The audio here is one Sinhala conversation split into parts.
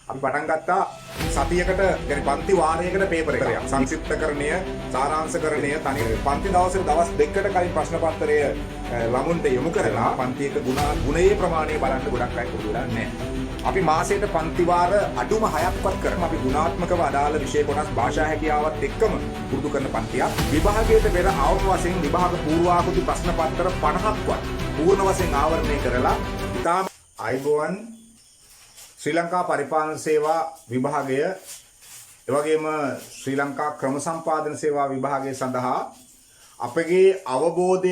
අපි පටන් ගත්තා සතියකට يعني පන්ති වාරයකට පේපර් එකක්. සංක්ෂිප්තකරණය, සාරාංශකරණය, තනි පන්ති දවස් දෙකකට කලින් ප්‍රශ්න පත්‍රය ළමුන්ට යොමු කරලා පන්තියක ගුණයේ ප්‍රමාණය බලන්න ගොඩක් අය පුරුදු වෙලා නැහැ. අපි මාසයට පන්ති වාර අඩුම 6ක්වත් කරනවා. අපි ගුණාත්මකව අදාළ විෂය කොටස් භාෂා හැකියාවත් එක්කම පුරුදු කරන පන්තියක්. විභාගයට පෙර අවම වශයෙන් විභාග පූර්වාකෘති ප්‍රශ්න පත්‍ර 50ක්වත් පූර්ණ වශයෙන් ආවරණය කරලා ඉතාම අයිබෝවන් ශ්‍රී ලංකා පරිපාලන සේවා විභාගය එවැගේම ශ්‍රී ලංකා ක්‍රම සම්පාදන සේවා විභාගය සඳහා අපගේ අවබෝධය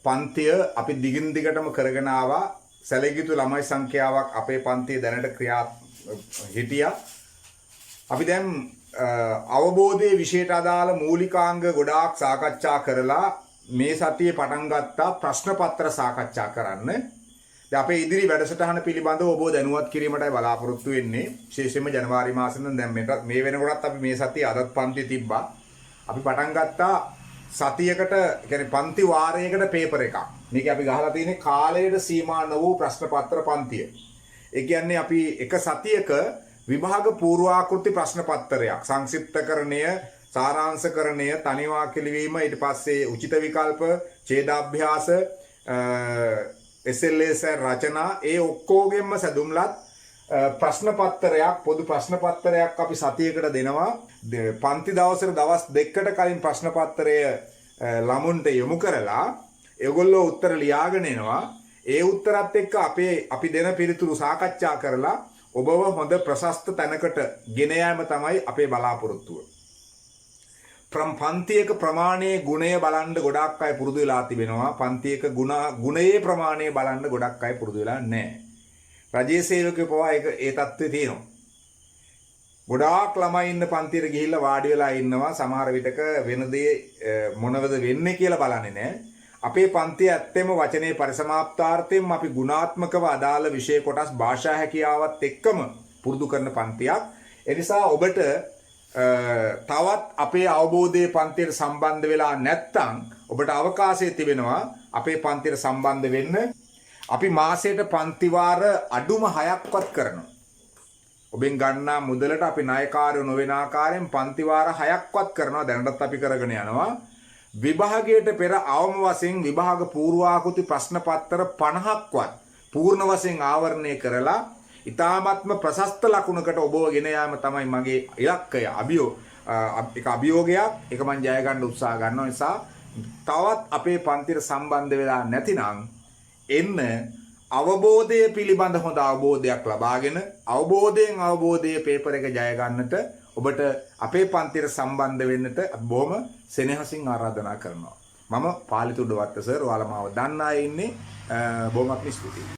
පන්තිය අපි දිගින් දිගටම කරගෙන ආවා. සැලකියුතු ළමයි සංඛ්‍යාවක් අපේ පන්තියේ දැනට හිටියා. අපි දැන් අවබෝධයේ විෂයට අදාළ මූලිකාංග ගොඩාක් සාකච්ඡා කරලා මේ සතියේ පටන් ගත්තා ප්‍රශ්න පත්‍ර සාකච්ඡා කරන්න. දැන් අපේ ඉදිරි වැඩසටහන පිළිබඳව ඔබ දැනුවත් කිරීමටයි බලාපොරොත්තු වෙන්නේ. විශේෂයෙන්ම ජනවාරි මාසෙන් දැන් මේ වෙනකොටත් අපි මේ සතියේ අදත් පන්ති තිබ්බා. අපි පටන් ගත්තා සතියකට يعني පන්ති වාරයකට පේපර් එකක්. මේක අපි ගහලා තියෙන්නේ කාලයට සීමා නො වූ ප්‍රශ්න පත්‍ර පන්තිය. ඒ කියන්නේ අපි එක සතියක විභාග පූර්වාකෘති ප්‍රශ්න පත්‍රයක් සංක්ෂිප්තකරණය, සාරාංශකරණය, තනි වාක්‍ය ලිවීම, ඊට පස්සේ උචිත විකල්ප, ඡේදාභ්‍යාස, SLS රචනා ඒ ඔක්කොගෙම සැදුම්ලත් ප්‍රශ්න පත්‍රයක් පොදු ප්‍රශ්න පත්‍රයක් අපි සතියකට දෙනවා. පන්ති දවසට දවස් දෙකකට කලින් ප්‍රශ්න පත්‍රය ළමුන්ට යොමු කරලා ඒගොල්ලෝ උත්තර ලියාගෙන එනවා. ඒ උත්තරත් එක්ක අපි දෙන පිළිතුරු සාකච්ඡා කරලා ඔබව හොඳ ප්‍රශස්ත තැනකට ගෙන යාම තමයි අපේ බලාපොරොත්තුව. පන්තියක ප්‍රමාණයේ ගුණය බලන්න ගොඩක් අය පුරුදු වෙලා තිබෙනවා. පන්තියක ගුණයේ ප්‍රමාණය බලන්න ගොඩක් අය පුරුදු වෙලා නැහැ. රජයේ සේවකයෝ පවා ඒ තත්ත්වේ තියෙනවා. ගොඩාක් ළමයි ඉන්න පන්තියට ගිහිල්ලා වාඩි වෙලා ඉන්නවා. සමහර විටක වෙන දේ මොනවද වෙන්නේ කියලා බලන්නේ නැහැ. අපේ පන්තිය ඇත්තෙම වචනේ පරිසමාප්තාර්ථයෙන් අපි ගුණාත්මකව අදාළ විෂය කොටස් භාෂා හැකියාවත් එක්කම පුරුදු කරන පන්තියක්. ඒ නිසා ඔබට තවත් අපේ අවබෝධයේ පන්තියට සම්බන්ධ වෙලා නැත්නම් ඔබට අවකාශය තිබෙනවා අපේ පන්තියට සම්බන්ධ වෙන්න. අපි මාසයට පන්ති වාර අඩුම 6ක්වත් කරනවා. ඔබෙන් ගන්නා මුදලට අපි ණයකාරයෝ නොවන ආකාරයෙන් පන්ති වාර 6ක්වත් කරනවා. දැනටත් අපි කරගෙන යනවා. විභාගයට පෙර අවම වශයෙන් විභාග පූර්වාකෘති ප්‍රශ්න පත්‍ර 50ක්වත් පූර්ණ වශයෙන් ආවරණය කරලා ඉතාමත්ම ප්‍රශස්ත ලකුණකට ඔබව ගෙන යාම තමයි මගේ ඉලක්කය. අභියෝගයක්. ඒක මම ජය ගන්න උත්සාහ ගන්නවා. නිසා තවත් අපේ පන්තියට සම්බන්ධ වෙලා නැතිනම් එන්න අවබෝධය පිළිබඳ හොඳ අවබෝධයක් ලබාගෙන අවබෝධයේ පේපර් එක ජය ගන්නට ඔබට අපේ පන්තියට සම්බන්ධ වෙන්නට බොහොම සෙනෙහසින් ආරාධනා කරනවා. මම පාලිතුඩ වත්ත සර් ඔයාලා මාව දන්න අය ඉන්නේ බොහොමත්ම ස්තුතියි.